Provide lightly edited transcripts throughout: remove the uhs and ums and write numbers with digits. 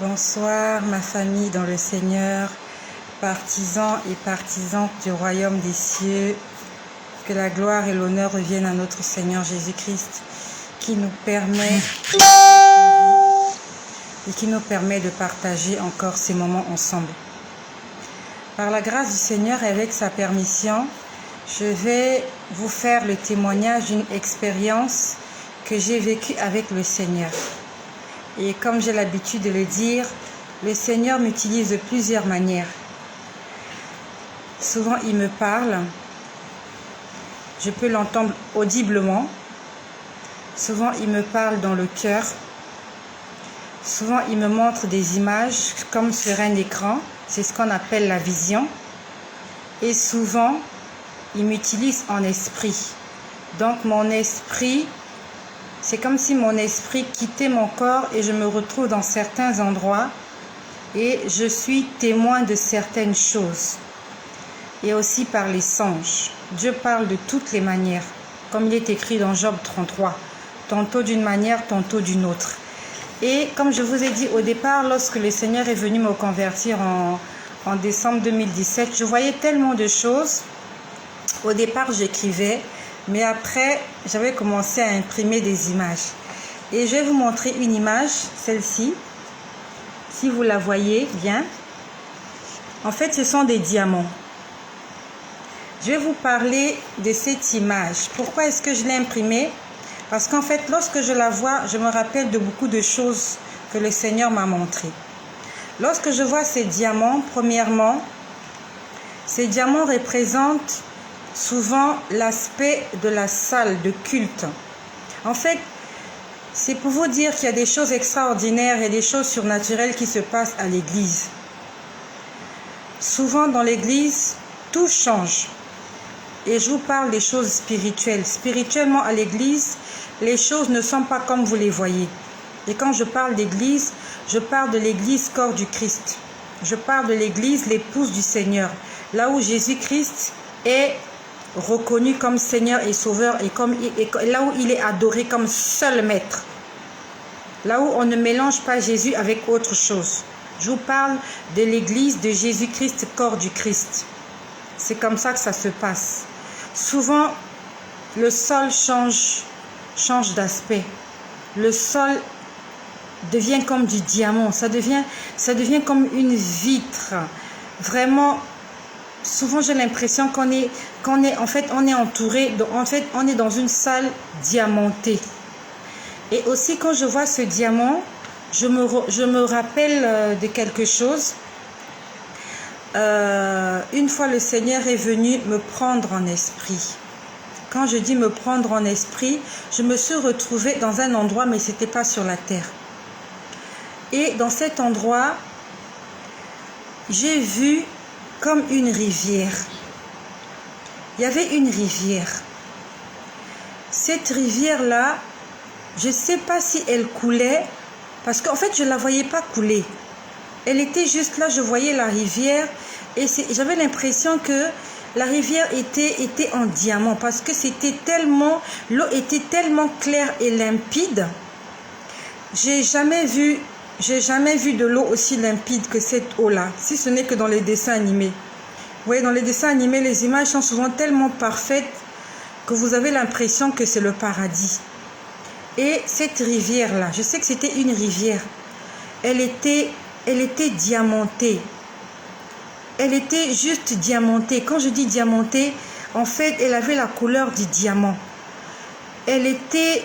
Bonsoir ma famille dans le Seigneur, partisans et partisanes du royaume des cieux. Que la gloire et l'honneur reviennent à notre Seigneur Jésus-Christ qui nous permet de partager encore ces moments ensemble. Par la grâce du Seigneur et avec sa permission, je vais vous faire le témoignage d'une expérience que j'ai vécue avec le Seigneur. Et comme j'ai l'habitude de le dire, le Seigneur m'utilise de plusieurs manières. Souvent, il me parle. Je peux l'entendre audiblement. Souvent, il me parle dans le cœur. Souvent, il me montre des images comme sur un écran. C'est ce qu'on appelle la vision. Et souvent, il m'utilise en esprit. Donc, mon esprit, c'est comme si mon esprit quittait mon corps et je me retrouve dans certains endroits et je suis témoin de certaines choses. Et aussi par les songes. Dieu parle de toutes les manières, comme il est écrit dans Job 33, tantôt d'une manière, tantôt d'une autre. Et comme je vous ai dit au départ, lorsque le Seigneur est venu me convertir en décembre 2017, je voyais tellement de choses. Au départ, j'écrivais, mais après, j'avais commencé à imprimer des images. Et je vais vous montrer une image, celle-ci, si vous la voyez bien. En fait, ce sont des diamants. Je vais vous parler de cette image. Pourquoi est-ce que je l'ai imprimée? Parce qu'en fait, lorsque je la vois, je me rappelle de beaucoup de choses que le Seigneur m'a montrées. Lorsque je vois ces diamants, premièrement, ces diamants représentent souvent l'aspect de la salle de culte. En fait, c'est pour vous dire qu'il y a des choses extraordinaires et des choses surnaturelles qui se passent à l'église. Souvent dans l'église, tout change. Et je vous parle des choses spirituelles. Spirituellement à l'église, les choses ne sont pas comme vous les voyez. Et quand je parle d'église, je parle de l'église corps du Christ. Je parle de l'église, l'épouse du Seigneur. Là où Jésus-Christ est reconnu comme Seigneur et Sauveur et là où il est adoré comme seul maître. Là où on ne mélange pas Jésus avec autre chose. Je vous parle de l'église de Jésus-Christ, corps du Christ. C'est comme ça que ça se passe. Souvent, le sol change d'aspect. Le sol devient comme du diamant. Ça devient comme une vitre. Vraiment, souvent j'ai l'impression qu'on est entouré, on est dans une salle diamantée. Et aussi quand je vois ce diamant, je me rappelle de quelque chose. Une fois le Seigneur est venu me prendre en esprit. Quand je dis me prendre en esprit, je me suis retrouvée dans un endroit, mais ce n'était pas sur la terre. Et dans cet endroit, j'ai vu comme une rivière. Il y avait une rivière. Cette rivière-là, je ne sais pas si elle coulait, parce qu'en fait, je ne la voyais pas couler. Elle était juste là, je voyais la rivière et j'avais l'impression que la rivière était en diamant parce que l'eau était tellement claire et limpide. J'ai jamais vu de l'eau aussi limpide que cette eau-là, si ce n'est que dans les dessins animés. Vous voyez, dans les dessins animés, les images sont souvent tellement parfaites que vous avez l'impression que c'est le paradis. Et cette rivière-là, je sais que c'était une rivière, elle était diamantée. Elle était juste diamantée. Quand je dis diamantée, en fait, elle avait la couleur du diamant. L'intérieur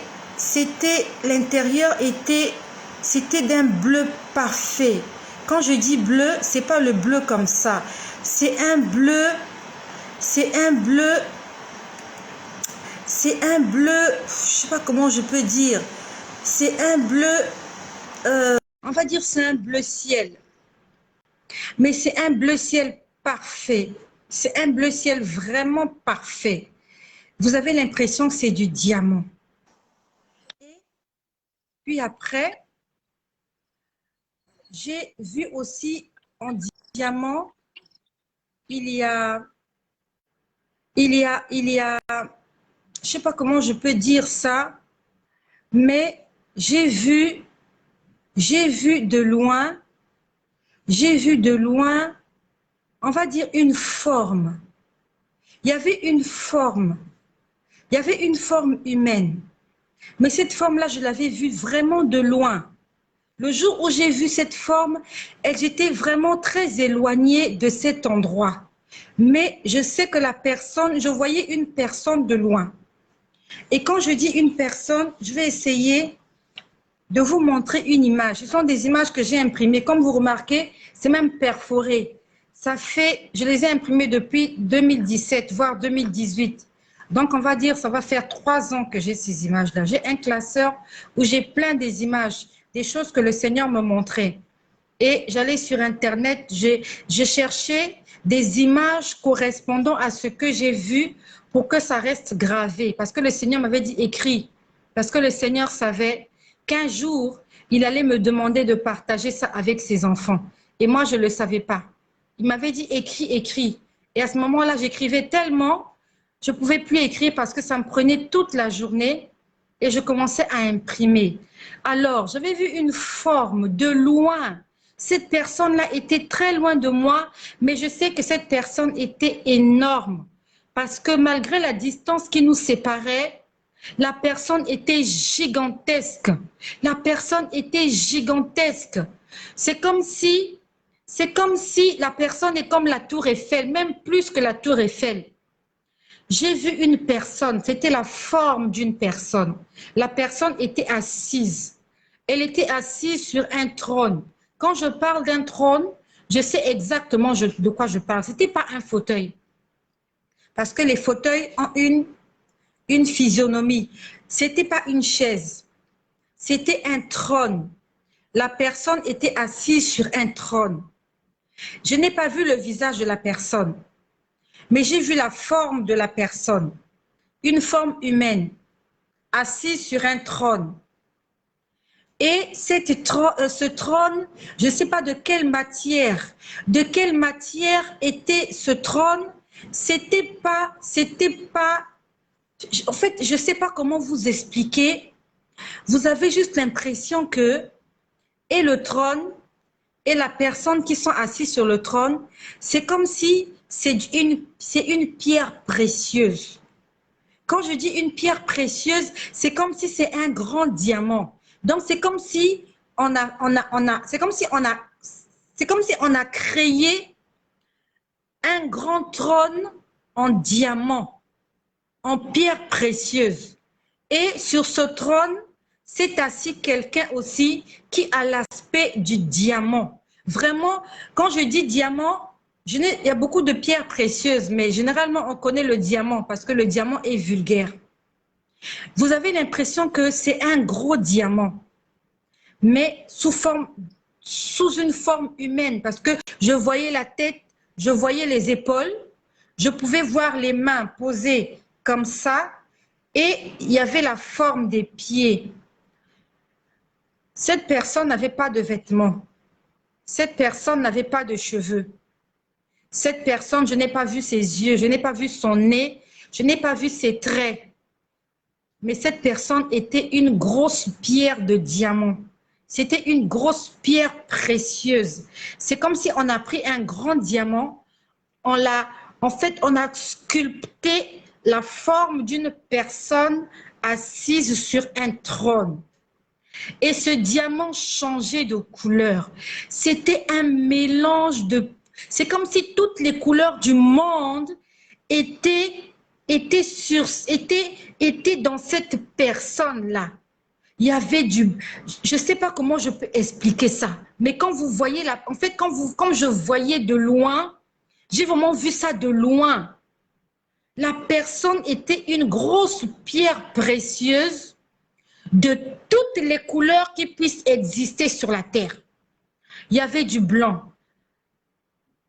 c'était d'un bleu parfait. Quand je dis bleu, c'est pas le bleu comme ça. C'est un bleu, je sais pas comment je peux dire. C'est un bleu, on va dire c'est un bleu ciel. Mais c'est un bleu ciel parfait. C'est un bleu ciel vraiment parfait. Vous avez l'impression que c'est du diamant. Et puis après, j'ai vu aussi en diamant, il y a, je sais pas comment je peux dire ça, mais j'ai vu de loin j'ai vu de loin, on va dire une forme. Il y avait une forme. Il y avait une forme humaine. Mais cette forme-là, je l'avais vue vraiment de loin. Le jour où j'ai vu cette forme, j'était vraiment très éloignée de cet endroit. Mais je sais que la personne, je voyais une personne de loin. Et quand je dis une personne, je vais essayer de vous montrer une image. Ce sont des images que j'ai imprimées. Comme vous remarquez, c'est même perforé. Ça fait, je les ai imprimées depuis 2017, voire 2018. Donc, on va dire, ça va faire 3 ans que j'ai ces images-là. J'ai un classeur où j'ai plein des images, des choses que le Seigneur me montrait. Et j'allais sur Internet, je cherchais des images correspondant à ce que j'ai vu pour que ça reste gravé. Parce que le Seigneur m'avait dit écrit. Parce que le Seigneur savait qu'un jour, il allait me demander de partager ça avec ses enfants. Et moi, je ne le savais pas. Il m'avait dit écrit, écrit. Et à ce moment-là, j'écrivais tellement, je ne pouvais plus écrire parce que ça me prenait toute la journée et je commençais à imprimer. Alors, j'avais vu une forme de loin. Cette personne-là était très loin de moi, mais je sais que cette personne était énorme. Parce que malgré la distance qui nous séparait, la personne était gigantesque. La personne était gigantesque. C'est comme si la personne est comme la tour Eiffel, même plus que la tour Eiffel. J'ai vu une personne, c'était la forme d'une personne. La personne était assise. Elle était assise sur un trône. Quand je parle d'un trône, je sais exactement de quoi je parle. Ce n'était pas un fauteuil. Parce que les fauteuils ont une physionomie. Ce n'était pas une chaise. C'était un trône. La personne était assise sur un trône. Je n'ai pas vu le visage de la personne, mais j'ai vu la forme de la personne. Une forme humaine, assise sur un trône. Et ce trône, je ne sais pas de quelle matière était ce trône. C'était pas, en fait, je ne sais pas comment vous expliquer. Vous avez juste l'impression que, et le trône, et la personne qui sont assises sur le trône, c'est comme si c'est une pierre précieuse. Quand je dis une pierre précieuse, c'est comme si c'est un grand diamant. Donc c'est comme si on a créé un grand trône en diamant, en pierre précieuse. Et sur ce trône, c'est assis quelqu'un aussi qui a l'aspect du diamant. Vraiment, quand je dis diamant, il y a beaucoup de pierres précieuses, mais généralement, on connaît le diamant parce que le diamant est vulgaire. Vous avez l'impression que c'est un gros diamant, mais sous une forme humaine, parce que je voyais la tête, je voyais les épaules, je pouvais voir les mains posées comme ça, et il y avait la forme des pieds. Cette personne n'avait pas de vêtements. Cette personne n'avait pas de cheveux. Cette personne, je n'ai pas vu ses yeux, je n'ai pas vu son nez, je n'ai pas vu ses traits. Mais cette personne était une grosse pierre de diamant. C'était une grosse pierre précieuse. C'est comme si on a pris un grand diamant, on a sculpté la forme d'une personne assise sur un trône. Et ce diamant changeait de couleur. C'était un mélange de... C'est comme si toutes les couleurs du monde étaient dans cette personne-là. Il y avait du... Je ne sais pas comment je peux expliquer ça. Mais quand vous voyez là, en fait, quand je voyais de loin, j'ai vraiment vu ça de loin. La personne était une grosse pierre précieuse de toutes les couleurs qui puissent exister sur la terre. Il y avait du blanc.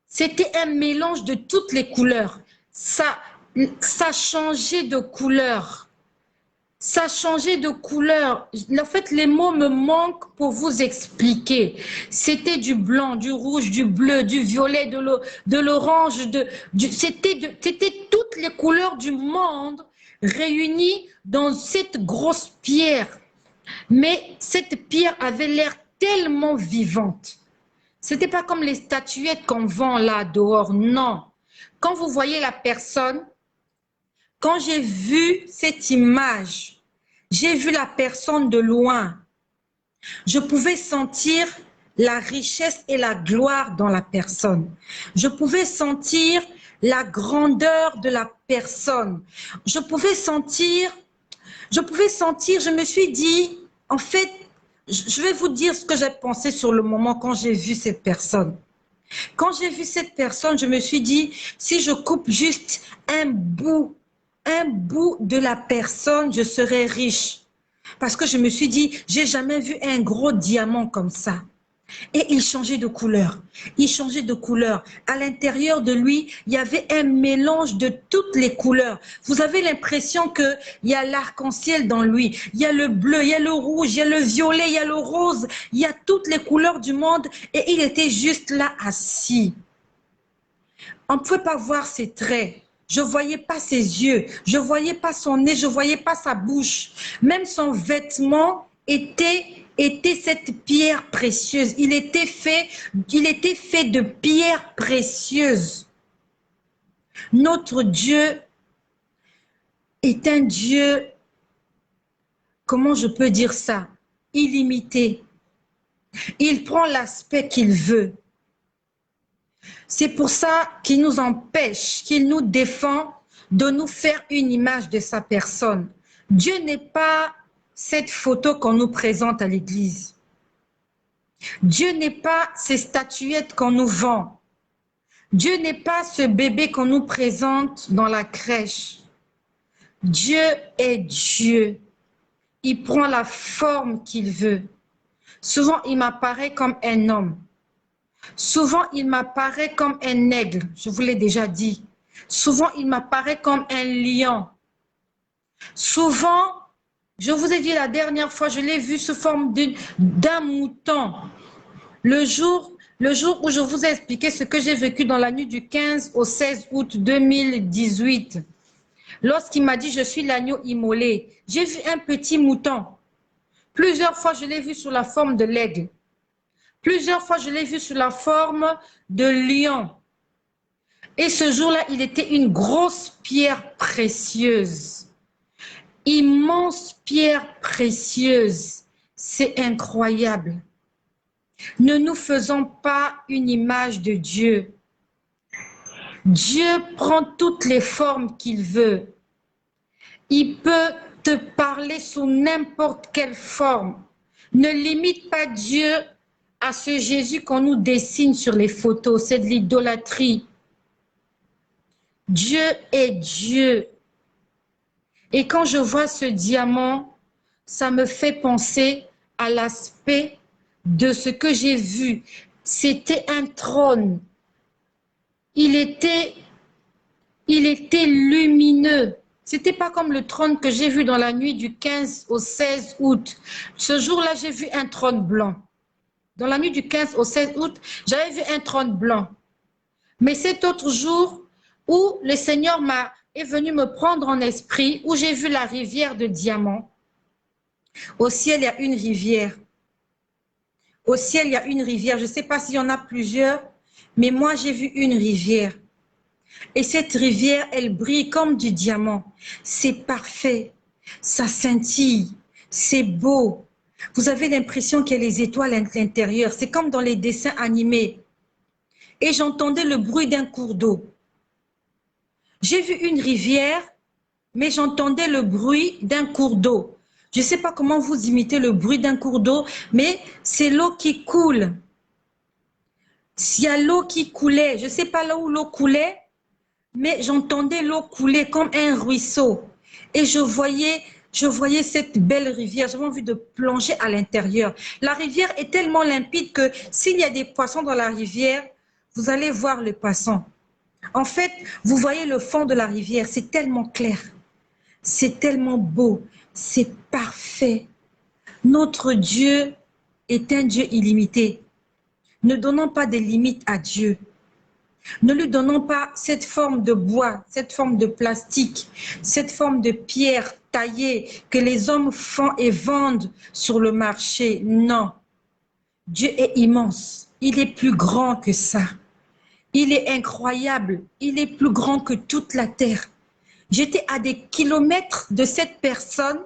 C'était un mélange de toutes les couleurs. Ça changeait de couleur. Ça changeait de couleur. En fait, les mots me manquent pour vous expliquer. C'était du blanc, du rouge, du bleu, du violet, de l'orange. C'était toutes les couleurs du monde réunies dans cette grosse pierre. Mais cette pierre avait l'air tellement vivante. C'était pas comme les statuettes qu'on vend là dehors, non. Quand vous voyez la personne, quand j'ai vu cette image, j'ai vu la personne de loin. Je pouvais sentir la richesse et la gloire dans la personne. Je pouvais sentir la grandeur de la personne. Je me suis dit, en fait, je vais vous dire ce que j'ai pensé sur le moment quand j'ai vu cette personne. Quand j'ai vu cette personne, je me suis dit, si je coupe juste un bout de la personne, je serai riche. Parce que je me suis dit, j'ai jamais vu un gros diamant comme ça. Et il changeait de couleur. Il changeait de couleur. À l'intérieur de lui, il y avait un mélange de toutes les couleurs. Vous avez l'impression qu'il y a l'arc-en-ciel dans lui. Il y a le bleu, il y a le rouge, il y a le violet, il y a le rose. Il y a toutes les couleurs du monde. Et il était juste là assis. On ne pouvait pas voir ses traits. Je ne voyais pas ses yeux. Je ne voyais pas son nez. Je ne voyais pas sa bouche. Même son vêtement était cette pierre précieuse. Il était fait de pierres précieuses. Notre Dieu est un Dieu, comment je peux dire ça, illimité. Il prend l'aspect qu'il veut. C'est pour ça qu'il nous empêche, qu'il nous défend de nous faire une image de sa personne. Dieu n'est pas cette photo qu'on nous présente à l'église. Dieu n'est pas ces statuettes qu'on nous vend. Dieu n'est pas ce bébé qu'on nous présente dans la crèche. Dieu est Dieu. Il prend la forme qu'il veut. Souvent, il m'apparaît comme un homme. Souvent, il m'apparaît comme un aigle, je vous l'ai déjà dit. Souvent, il m'apparaît comme un lion. Souvent, je vous ai dit la dernière fois, je l'ai vu sous forme d'un mouton. Le jour où je vous ai expliqué ce que j'ai vécu dans la nuit du 15 au 16 août 2018, lorsqu'il m'a dit « je suis l'agneau immolé », j'ai vu un petit mouton. Plusieurs fois, je l'ai vu sous la forme de l'aigle. Plusieurs fois, je l'ai vu sous la forme de lion. Et ce jour-là, il était une grosse pierre précieuse. Immense pierre précieuse. C'est incroyable. Ne nous faisons pas une image de Dieu. Dieu prend toutes les formes qu'il veut. Il peut te parler sous n'importe quelle forme. Ne limite pas Dieu à ce Jésus qu'on nous dessine sur les photos. C'est de l'idolâtrie. Dieu est Dieu. Et quand je vois ce diamant, ça me fait penser à l'aspect de ce que j'ai vu. C'était un trône. Il était lumineux. C'était pas comme le trône que j'ai vu dans la nuit du 15 au 16 août. Ce jour-là, j'ai vu un trône blanc. Dans la nuit du 15 au 16 août, j'avais vu un trône blanc. Mais cet autre jour où le Seigneur est venu me prendre en esprit, où j'ai vu la rivière de diamants, au ciel, il y a une rivière. Au ciel, il y a une rivière. Je ne sais pas s'il y en a plusieurs, mais moi, j'ai vu une rivière. Et cette rivière, elle brille comme du diamant. C'est parfait. Ça scintille. C'est beau. Vous avez l'impression qu'il y a les étoiles à l'intérieur. C'est comme dans les dessins animés. Et j'entendais le bruit d'un cours d'eau. J'ai vu une rivière, mais j'entendais le bruit d'un cours d'eau. Je ne sais pas comment vous imitez le bruit d'un cours d'eau, mais c'est l'eau qui coule. S'il y a l'eau qui coulait, je ne sais pas là où l'eau coulait, mais j'entendais l'eau couler comme un ruisseau. Et je voyais cette belle rivière. J'avais envie de plonger à l'intérieur. La rivière est tellement limpide que s'il y a des poissons dans la rivière, vous allez voir les poissons. En fait, vous voyez le fond de la rivière, c'est tellement clair. C'est tellement beau. C'est parfait. Notre Dieu est un Dieu illimité. Ne donnons pas des limites à Dieu. Ne lui donnons pas cette forme de bois, cette forme de plastique, cette forme de pierre taillée que les hommes font et vendent sur le marché. Non. Dieu est immense. il est plus grand que ça. Il est incroyable. Il est plus grand que toute la terre. J'étais à des kilomètres de cette personne,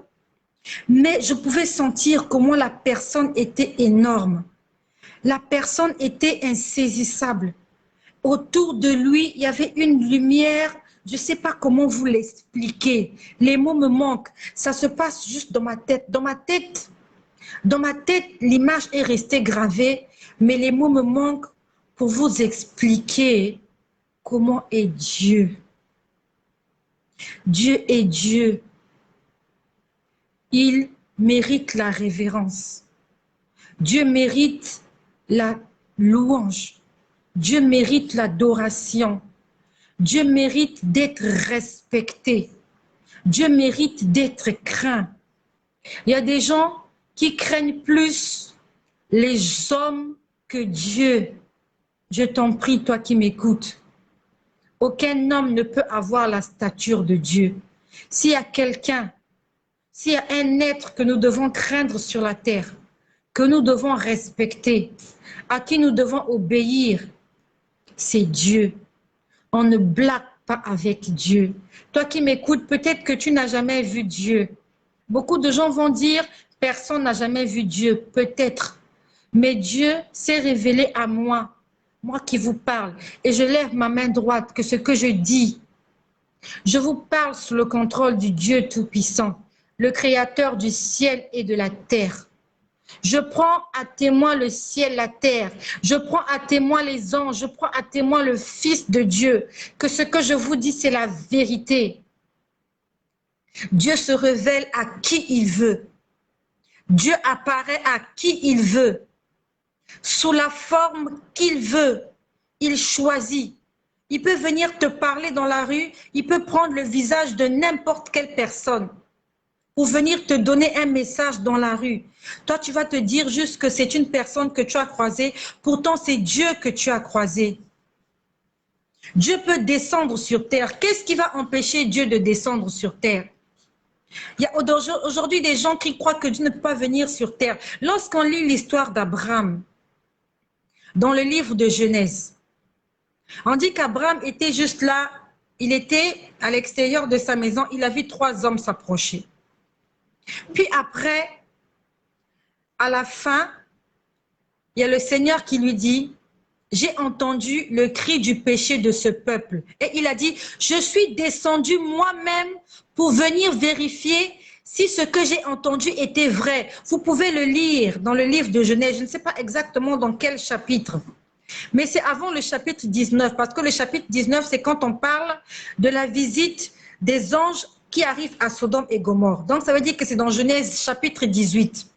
mais je pouvais sentir comment la personne était énorme. La personne était insaisissable. Autour de lui, il y avait une lumière. Je ne sais pas comment vous l'expliquer. Les mots me manquent. Ça se passe juste dans ma tête. Dans ma tête, l'image est restée gravée, mais les mots me manquent pour vous expliquer comment est Dieu. Dieu est Dieu. Il mérite la révérence. Dieu mérite la louange. Dieu mérite l'adoration. Dieu mérite d'être respecté. Dieu mérite d'être craint. Il y a des gens qui craignent plus les hommes que Dieu. Je t'en prie, toi qui m'écoutes. Aucun homme ne peut avoir la stature de Dieu. S'il y a quelqu'un, s'il y a un être que nous devons craindre sur la terre, que nous devons respecter, à qui nous devons obéir, c'est Dieu. On ne blague pas avec Dieu. Toi qui m'écoutes, peut-être que tu n'as jamais vu Dieu. Beaucoup de gens vont dire, personne n'a jamais vu Dieu. Peut-être. Mais Dieu s'est révélé à moi, moi qui vous parle. Et je lève ma main droite, que ce que je dis, je vous parle sous le contrôle du Dieu Tout-Puissant, le Créateur du ciel et de la terre. Je prends à témoin le ciel, la terre. Je prends à témoin les anges. Je prends à témoin le Fils de Dieu. Que ce que je vous dis, c'est la vérité. Dieu se révèle à qui il veut. Dieu apparaît à qui il veut. Sous la forme qu'il veut. Il choisit. Il peut venir te parler dans la rue. Il peut prendre le visage de n'importe quelle personne pour venir te donner un message dans la rue. Toi, tu vas te dire juste que c'est une personne que tu as croisée. Pourtant, c'est Dieu que tu as croisé. Dieu peut descendre sur terre. Qu'est-ce qui va empêcher Dieu de descendre sur terre? Il y a aujourd'hui des gens qui croient que Dieu ne peut pas venir sur terre. Lorsqu'on lit l'histoire d'Abraham, dans le livre de Genèse, on dit qu'Abraham était juste là. Il était à l'extérieur de sa maison. Il a vu 3 hommes s'approcher. Puis après, à la fin, il y a le Seigneur qui lui dit, j'ai entendu le cri du péché de ce peuple. Et il a dit, je suis descendu moi-même pour venir vérifier si ce que j'ai entendu était vrai. Vous pouvez le lire dans le livre de Genèse. Je ne sais pas exactement dans quel chapitre. Mais c'est avant le chapitre 19. Parce que le chapitre 19, c'est quand on parle de la visite des anges qui arrivent à Sodome et Gomorrhe. Donc ça veut dire que c'est dans Genèse chapitre 18.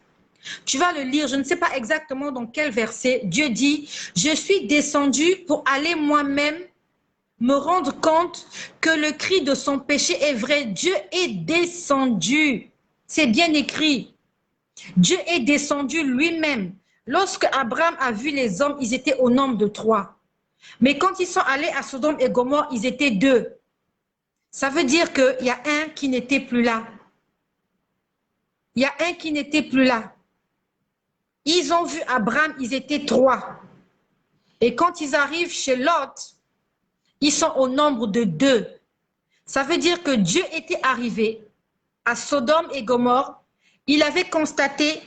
Tu vas le lire, je ne sais pas exactement dans quel verset. Dieu dit, je suis descendu pour aller moi-même me rendre compte que le cri de son péché est vrai. Dieu est descendu. C'est bien écrit. Dieu est descendu lui-même. Lorsque Abraham a vu les hommes, ils étaient au nombre de 3. Mais quand ils sont allés à Sodome et Gomorrhe, ils étaient 2. Ça veut dire qu'il y a un qui n'était plus là. Il y a un qui n'était plus là. Ils ont vu Abraham, ils étaient 3. Et quand ils arrivent chez Lot, ils sont au nombre de 2. Ça veut dire que Dieu était arrivé à Sodome et Gomorrhe. Il avait constaté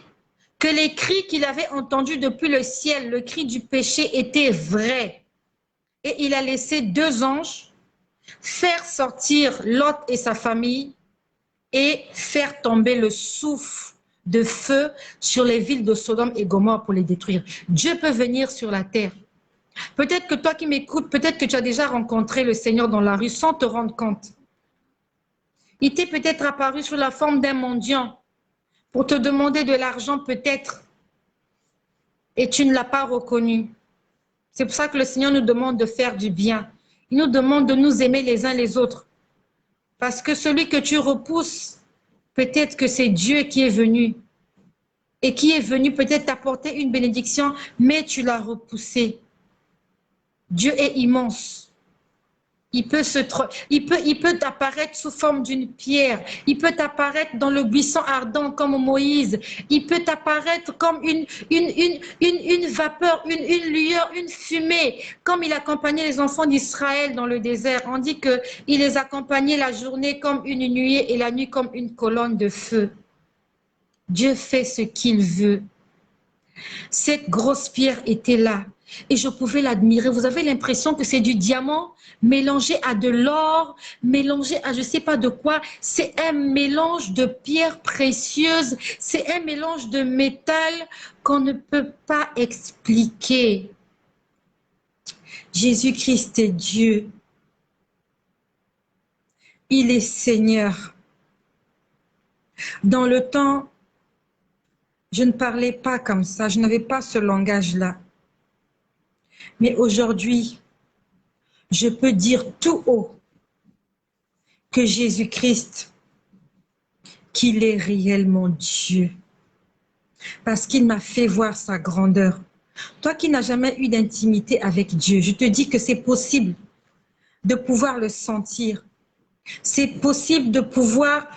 que les cris qu'il avait entendus depuis le ciel, le cri du péché, étaient vrais. Et il a laissé 2 anges faire sortir Lot et sa famille et faire tomber le souffle de feu sur les villes de Sodome et Gomorrhe pour les détruire. Dieu peut venir sur la terre. Peut-être que toi qui m'écoutes, peut-être que tu as déjà rencontré le Seigneur dans la rue sans te rendre compte. Il t'est peut-être apparu sous la forme d'un mendiant pour te demander de l'argent peut-être et tu ne l'as pas reconnu. C'est pour ça que le Seigneur nous demande de faire du bien. Il nous demande de nous aimer les uns les autres. Parce que celui que tu repousses, peut-être que c'est Dieu qui est venu. Et qui est venu peut-être t'apporter une bénédiction, mais tu l'as repoussé. Dieu est immense. il peut apparaître sous forme d'une pierre. Il peut apparaître dans le buisson ardent comme Moïse. Il peut apparaître comme une vapeur, une lueur, une fumée, comme il accompagnait les enfants d'Israël dans le désert. On dit qu'il les accompagnait la journée comme une nuée et la nuit comme une colonne de feu. Dieu fait ce qu'il veut. Cette grosse pierre était là et je pouvais l'admirer. Vous avez l'impression que c'est du diamant mélangé à de l'or, mélangé à je ne sais pas de quoi. C'est un mélange de pierres précieuses, c'est un mélange de métal qu'on ne peut pas expliquer. Jésus-Christ est Dieu. Il est Seigneur. Dans le temps, je ne parlais pas comme ça, je n'avais pas ce langage-là. Mais aujourd'hui, je peux dire tout haut que Jésus-Christ, qu'il est réellement Dieu. Parce qu'il m'a fait voir sa grandeur. Toi qui n'as jamais eu d'intimité avec Dieu, je te dis que c'est possible de pouvoir le sentir. C'est possible de pouvoir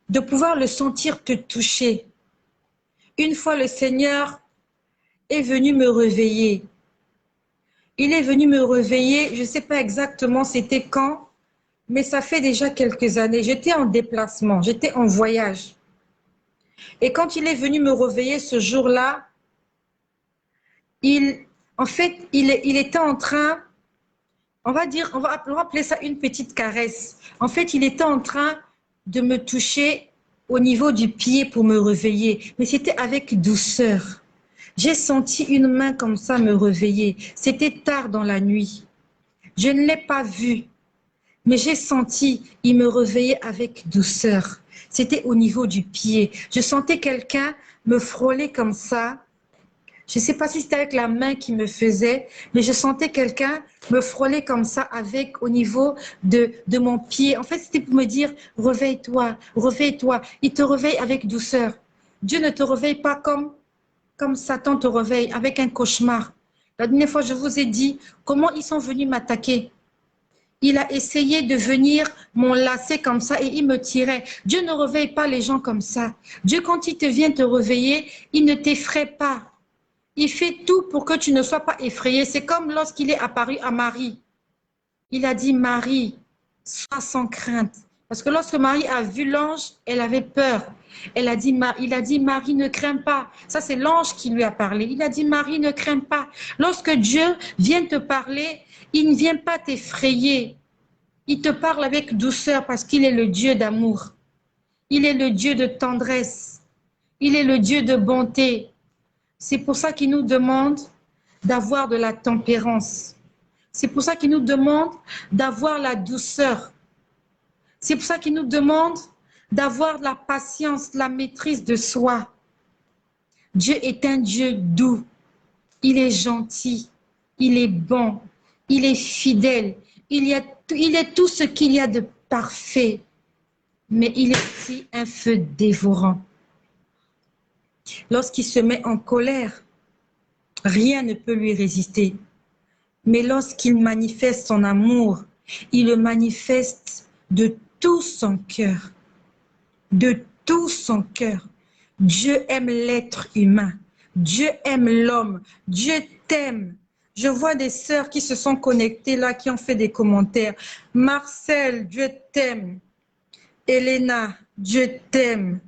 le sentir te toucher. Une fois le Seigneur est venu me réveiller. Il est venu me réveiller, je ne sais pas exactement c'était quand, mais ça fait déjà quelques années. J'étais en déplacement, j'étais en voyage. Et quand il est venu me réveiller ce jour-là, il était en train, on va appeler ça une petite caresse. En fait, il était en train de me toucher au niveau du pied pour me réveiller, mais c'était avec douceur. J'ai senti une main comme ça me réveiller. C'était tard dans la nuit. Je ne l'ai pas vu, mais j'ai senti, il me réveillait avec douceur. C'était au niveau du pied. Je sentais quelqu'un me frôler comme ça. Je ne sais pas si c'était avec la main qui me faisait, mais je sentais quelqu'un me frôler comme ça au niveau de mon pied. En fait, c'était pour me dire, réveille-toi, réveille-toi. Il te réveille avec douceur. Dieu ne te réveille pas comme Satan te réveille, avec un cauchemar. La dernière fois, je vous ai dit comment ils sont venus m'attaquer. Il a essayé de venir m'enlacer comme ça et il me tirait. Dieu ne réveille pas les gens comme ça. Dieu, quand il te vient te réveiller, il ne t'effraie pas. Il fait tout pour que tu ne sois pas effrayé. C'est comme lorsqu'il est apparu à Marie. Il a dit, Marie, sois sans crainte. Parce que lorsque Marie a vu l'ange, elle avait peur. Il a dit, Marie, ne crains pas. Ça, c'est l'ange qui lui a parlé. Il a dit, Marie, ne crains pas. Lorsque Dieu vient te parler, il ne vient pas t'effrayer. Il te parle avec douceur parce qu'il est le Dieu d'amour. Il est le Dieu de tendresse. Il est le Dieu de bonté. C'est pour ça qu'il nous demande d'avoir de la tempérance. C'est pour ça qu'il nous demande d'avoir la douceur. C'est pour ça qu'il nous demande d'avoir de la patience, la maîtrise de soi. Dieu est un Dieu doux. Il est gentil. Il est bon. Il est fidèle. Il est tout ce qu'il y a de parfait. Mais il est aussi un feu dévorant. Lorsqu'il se met en colère, rien ne peut lui résister. Mais lorsqu'il manifeste son amour, il le manifeste de tout son cœur. De tout son cœur. Dieu aime l'être humain. Dieu aime l'homme. Dieu t'aime. Je vois des sœurs qui se sont connectées là, qui ont fait des commentaires. Marcel, Dieu t'aime. Elena, Dieu t'aime.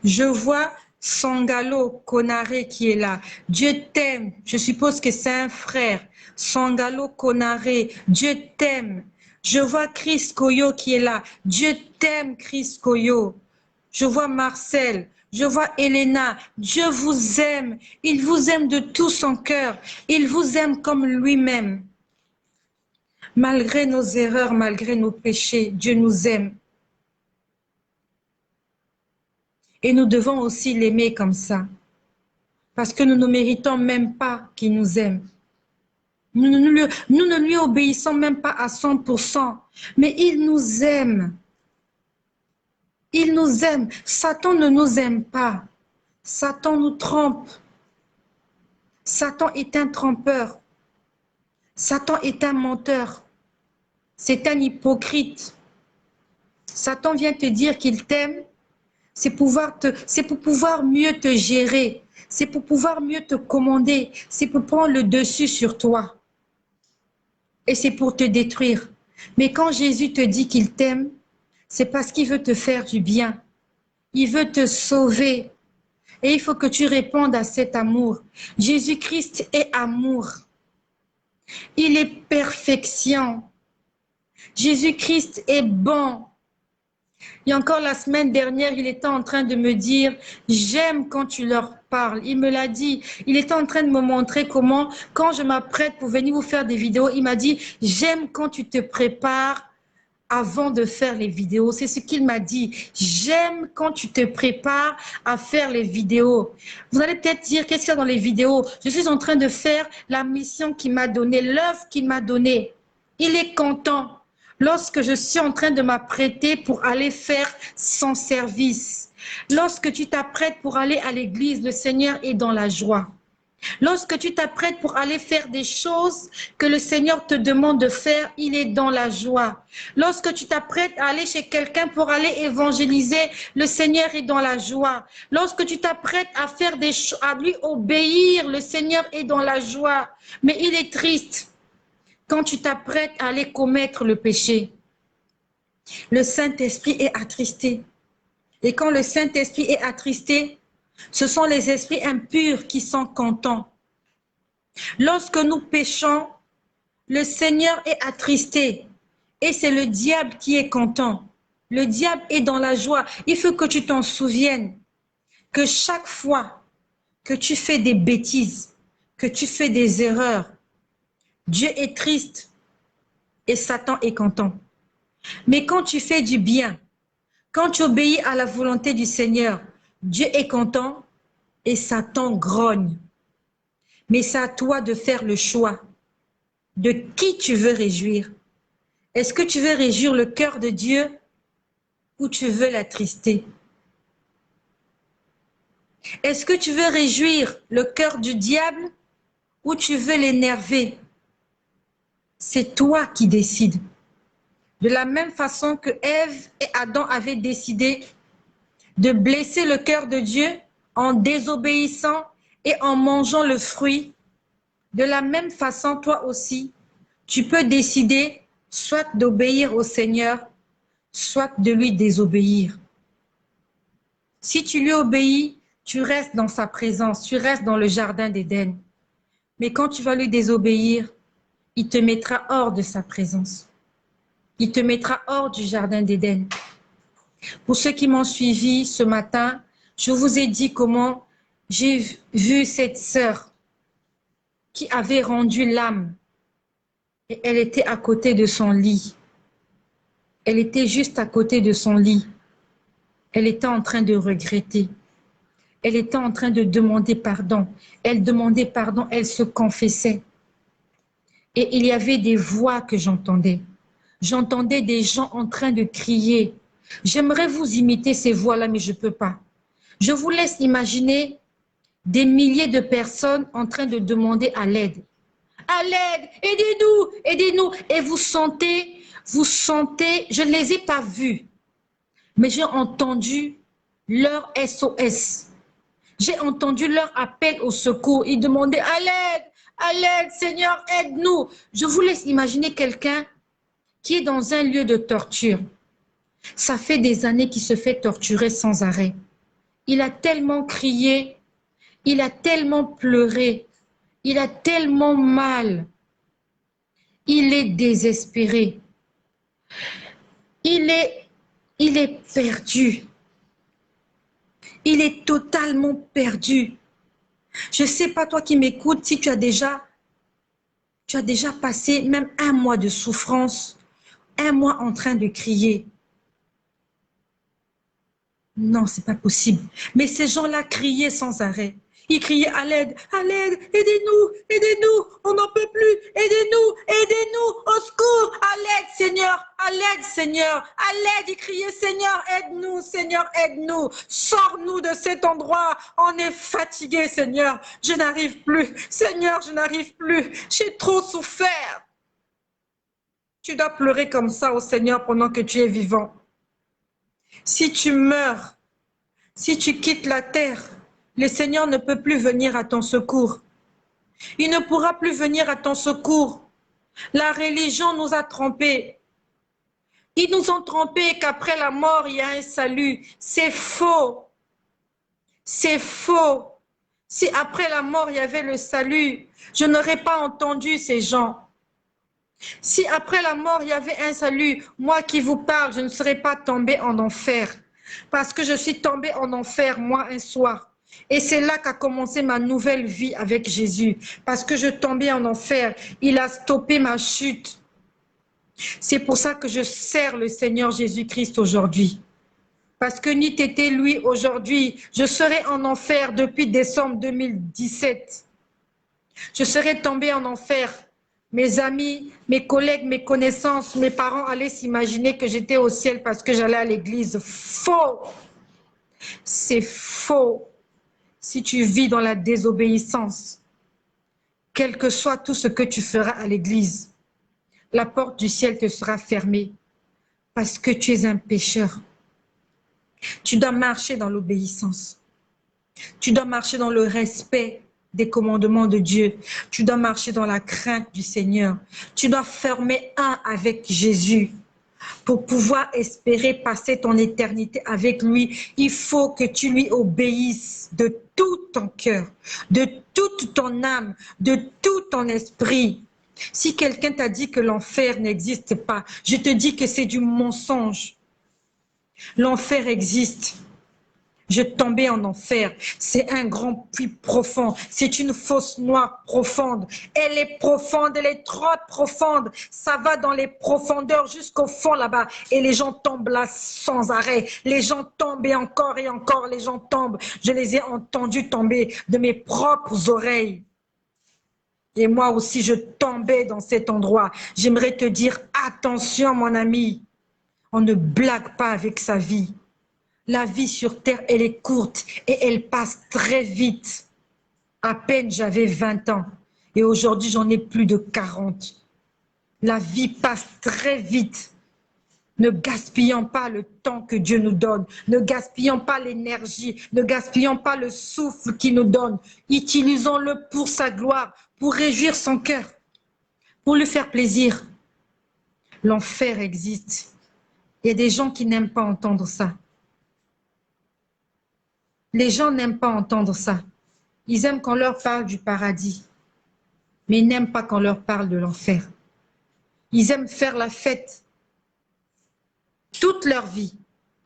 Je vois Sangalo Konare qui est là. Dieu t'aime. Je suppose que c'est un frère. Sangalo Konare, Dieu t'aime. Je vois Chris Koyo qui est là. Dieu t'aime, Chris Koyo. Je vois Marcel. Je vois Elena. Dieu vous aime. Il vous aime de tout son cœur. Il vous aime comme lui-même. Malgré nos erreurs, malgré nos péchés, Dieu nous aime. Et nous devons aussi l'aimer comme ça. Parce que nous ne méritons même pas qu'il nous aime. Nous ne lui obéissons même pas à 100%. Mais il nous aime. Il nous aime. Satan ne nous aime pas. Satan nous trompe. Satan est un trompeur. Satan est un menteur. c'est un hypocrite. Satan vient te dire qu'il t'aime, c'est pour pouvoir mieux te gérer, c'est pour pouvoir mieux te commander, c'est pour prendre le dessus sur toi. Et c'est pour te détruire. Mais quand Jésus te dit qu'il t'aime, c'est parce qu'il veut te faire du bien. Il veut te sauver. Et il faut que tu répondes à cet amour. Jésus-Christ est amour. Il est perfection. Jésus-Christ est bon. Et encore la semaine dernière, il était en train de me dire, j'aime quand tu leur parles. Il me l'a dit. Il était en train de me montrer comment, quand je m'apprête pour venir vous faire des vidéos, il m'a dit, j'aime quand tu te prépares avant de faire les vidéos. C'est ce qu'il m'a dit. J'aime quand tu te prépares à faire les vidéos. Vous allez peut-être dire, qu'est-ce qu'il y a dans les vidéos? Je suis en train de faire la mission qu'il m'a donnée, l'œuvre qu'il m'a donnée. Il est content lorsque je suis en train de m'apprêter pour aller faire son service. Lorsque tu t'apprêtes pour aller à l'église, le Seigneur est dans la joie. Lorsque tu t'apprêtes pour aller faire des choses que le Seigneur te demande de faire, il est dans la joie. Lorsque tu t'apprêtes à aller chez quelqu'un pour aller évangéliser, le Seigneur est dans la joie. Lorsque tu t'apprêtes à faire des choses, à lui obéir, le Seigneur est dans la joie. Mais il est triste quand tu t'apprêtes à aller commettre le péché. Le Saint-Esprit est attristé. Et quand le Saint-Esprit est attristé, ce sont les esprits impurs qui sont contents. Lorsque nous péchons, le Seigneur est attristé et c'est le diable qui est content. Le diable est dans la joie. Il faut que tu t'en souviennes que chaque fois que tu fais des bêtises, que tu fais des erreurs, Dieu est triste et Satan est content. Mais quand tu fais du bien, quand tu obéis à la volonté du Seigneur, Dieu est content et Satan grogne. Mais c'est à toi de faire le choix de qui tu veux réjouir. Est-ce que tu veux réjouir le cœur de Dieu ou tu veux l'attrister? Est-ce que tu veux réjouir le cœur du diable ou tu veux l'énerver? C'est toi qui décides. De la même façon que Ève et Adam avaient décidé de blesser le cœur de Dieu en désobéissant et en mangeant le fruit, de la même façon, toi aussi, tu peux décider soit d'obéir au Seigneur, soit de lui désobéir. Si tu lui obéis, tu restes dans sa présence, tu restes dans le jardin d'Éden. Mais quand tu vas lui désobéir, il te mettra hors de sa présence. Il te mettra hors du jardin d'Éden. Pour ceux qui m'ont suivi ce matin, je vous ai dit comment j'ai vu cette sœur qui avait rendu l'âme et elle était à côté de son lit. Elle était juste à côté de son lit. Elle était en train de regretter. Elle était en train de demander pardon. Elle demandait pardon, elle se confessait. Et il y avait des voix que j'entendais. J'entendais des gens en train de crier. J'aimerais vous imiter ces voix-là, mais je ne peux pas. Je vous laisse imaginer des milliers de personnes en train de demander à l'aide. À l'aide, aidez-nous, aidez-nous. Et vous sentez, je ne les ai pas vus, mais j'ai entendu leur SOS. J'ai entendu leur appel au secours. Ils demandaient à l'aide, Seigneur, aide-nous. Je vous laisse imaginer quelqu'un qui est dans un lieu de torture. Ça fait des années qu'il se fait torturer sans arrêt. Il a tellement crié, il a tellement pleuré, il a tellement mal. Il est désespéré. Il est perdu. Il est totalement perdu. Je ne sais pas, toi qui m'écoutes, si tu as déjà passé même un mois de souffrance, un mois en train de crier. Non, c'est pas possible. Mais ces gens-là criaient sans arrêt. Ils criaient à l'aide, aidez-nous, aidez-nous, on n'en peut plus, aidez-nous, aidez-nous, au secours, à l'aide Seigneur, à l'aide Seigneur, à l'aide. Ils criaient Seigneur, aide-nous, sors-nous de cet endroit, on est fatigué Seigneur, je n'arrive plus, Seigneur, je n'arrive plus, j'ai trop souffert. Tu dois pleurer comme ça au Seigneur pendant que tu es vivant. Si tu meurs, si tu quittes la terre, le Seigneur ne peut plus venir à ton secours. Il ne pourra plus venir à ton secours. La religion nous a trompés. Ils nous ont trompés qu'après la mort, il y a un salut. C'est faux. C'est faux. Si après la mort, il y avait le salut, je n'aurais pas entendu ces gens. Si après la mort, il y avait un salut, moi qui vous parle, je ne serais pas tombée en enfer. Parce que je suis tombée en enfer, moi, un soir. Et c'est là qu'a commencé ma nouvelle vie avec Jésus. Parce que je tombais en enfer. Il a stoppé ma chute. C'est pour ça que je sers le Seigneur Jésus-Christ aujourd'hui. Parce que n'eût été lui aujourd'hui, je serais en enfer depuis décembre 2017. Je serais tombée en enfer. Mes amis, mes collègues, mes connaissances, mes parents allaient s'imaginer que j'étais au ciel parce que j'allais à l'église. Faux! C'est faux. Si tu vis dans la désobéissance, quel que soit tout ce que tu feras à l'église, la porte du ciel te sera fermée parce que tu es un pécheur. Tu dois marcher dans l'obéissance. Tu dois marcher dans le respect des commandements de Dieu. Tu dois marcher dans la crainte du Seigneur. Tu dois former un avec Jésus. Pour pouvoir espérer passer ton éternité avec lui, il faut que tu lui obéisses de tout ton cœur, de toute ton âme, de tout ton esprit. Si quelqu'un t'a dit que l'enfer n'existe pas, je te dis que c'est du mensonge. L'enfer existe. Je tombais en enfer. C'est un grand puits profond. C'est une fosse noire profonde. Elle est profonde, elle est trop profonde. Ça va dans les profondeurs jusqu'au fond là-bas. Et les gens tombent là sans arrêt. Les gens tombent et encore les gens tombent. Je les ai entendus tomber de mes propres oreilles. Et moi aussi, je tombais dans cet endroit. J'aimerais te dire, attention mon ami. On ne blague pas avec sa vie. La vie sur terre, elle est courte et elle passe très vite. À peine j'avais 20 ans et aujourd'hui j'en ai plus de 40. La vie passe très vite. Ne gaspillons pas le temps que Dieu nous donne. Ne gaspillons pas l'énergie. Ne gaspillons pas le souffle qu'il nous donne. Utilisons-le pour sa gloire, pour réjouir son cœur, pour lui faire plaisir. L'enfer existe. Il y a des gens qui n'aiment pas entendre ça. Les gens n'aiment pas entendre ça. Ils aiment qu'on leur parle du paradis, mais ils n'aiment pas qu'on leur parle de l'enfer. Ils aiment faire la fête toute leur vie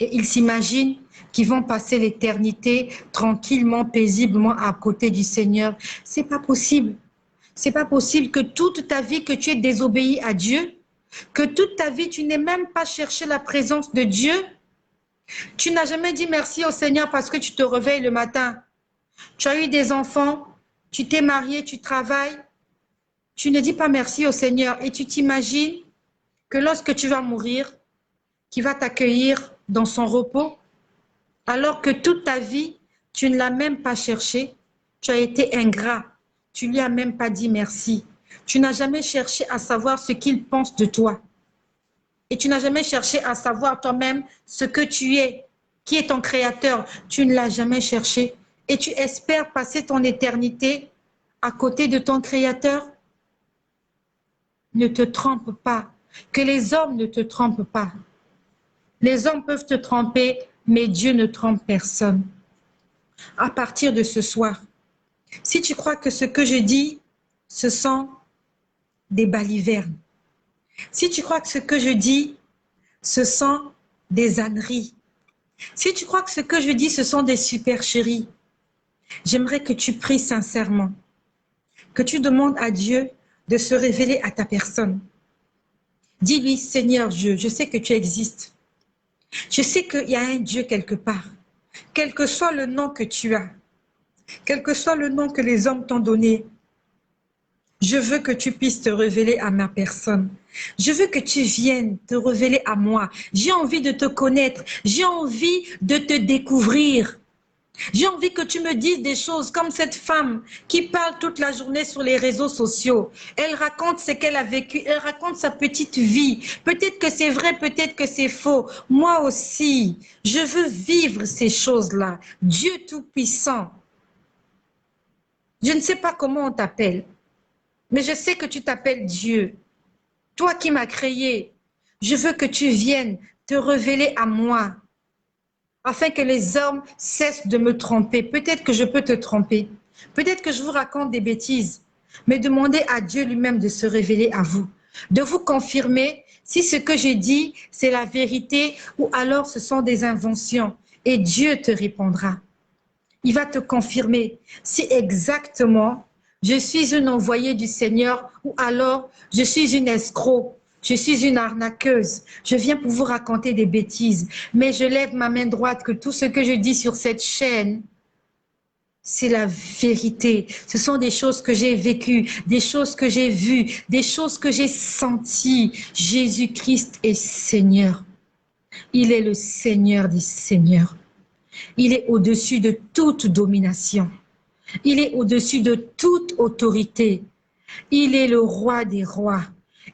et ils s'imaginent qu'ils vont passer l'éternité tranquillement, paisiblement à côté du Seigneur. C'est pas possible. C'est pas possible que toute ta vie que tu aies désobéi à Dieu, que toute ta vie tu n'aies même pas cherché la présence de Dieu. Tu n'as jamais dit merci au Seigneur parce que tu te réveilles le matin. Tu as eu des enfants, tu t'es marié, tu travailles. Tu ne dis pas merci au Seigneur et tu t'imagines que lorsque tu vas mourir, qu'il va t'accueillir dans son repos, alors que toute ta vie, tu ne l'as même pas cherché. Tu as été ingrat. Tu ne lui as même pas dit merci. Tu n'as jamais cherché à savoir ce qu'il pense de toi. Et tu n'as jamais cherché à savoir toi-même ce que tu es, qui est ton créateur. Tu ne l'as jamais cherché. Et tu espères passer ton éternité à côté de ton créateur. Ne te trompe pas. Que les hommes ne te trompent pas. Les hommes peuvent te tromper, mais Dieu ne trompe personne. À partir de ce soir, si tu crois que ce que je dis, ce sont des balivernes, si tu crois que ce que je dis, ce sont des âneries, si tu crois que ce que je dis, ce sont des supercheries, j'aimerais que tu pries sincèrement, que tu demandes à Dieu de se révéler à ta personne. Dis-lui, Seigneur Dieu, je sais que tu existes. Je sais qu'il y a un Dieu quelque part. Quel que soit le nom que tu as, quel que soit le nom que les hommes t'ont donné, je veux que tu puisses te révéler à ma personne. Je veux que tu viennes te révéler à moi. J'ai envie de te connaître. J'ai envie de te découvrir. J'ai envie que tu me dises des choses comme cette femme qui parle toute la journée sur les réseaux sociaux. Elle raconte ce qu'elle a vécu, elle raconte sa petite vie. Peut-être que c'est vrai, peut-être que c'est faux. Moi aussi, je veux vivre ces choses-là. Dieu Tout-Puissant. Je ne sais pas comment on t'appelle, mais je sais que tu t'appelles Dieu. Toi qui m'as créé, je veux que tu viennes te révéler à moi, afin que les hommes cessent de me tromper. Peut-être que je peux te tromper. Peut-être que je vous raconte des bêtises. Mais demandez à Dieu lui-même de se révéler à vous, de vous confirmer si ce que j'ai dit, c'est la vérité ou alors ce sont des inventions. Et Dieu te répondra. Il va te confirmer si exactement je suis une envoyée du Seigneur ou alors je suis une escroc. Je suis une arnaqueuse. Je viens pour vous raconter des bêtises. Mais je lève ma main droite que tout ce que je dis sur cette chaîne, c'est la vérité. Ce sont des choses que j'ai vécues, des choses que j'ai vues, des choses que j'ai senties. Jésus-Christ est Seigneur. Il est le Seigneur des Seigneurs. Il est au-dessus de toute domination. Il est au-dessus de toute autorité. Il est le roi des rois.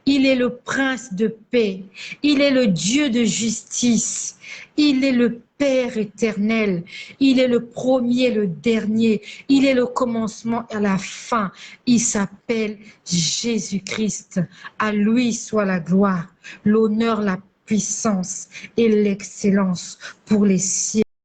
Il est le prince de paix. Il est le Dieu de justice. Il est le Père éternel. Il est le premier, le dernier. Il est le commencement et la fin. Il s'appelle Jésus-Christ. À lui soit la gloire, l'honneur, la puissance et l'excellence pour les siècles.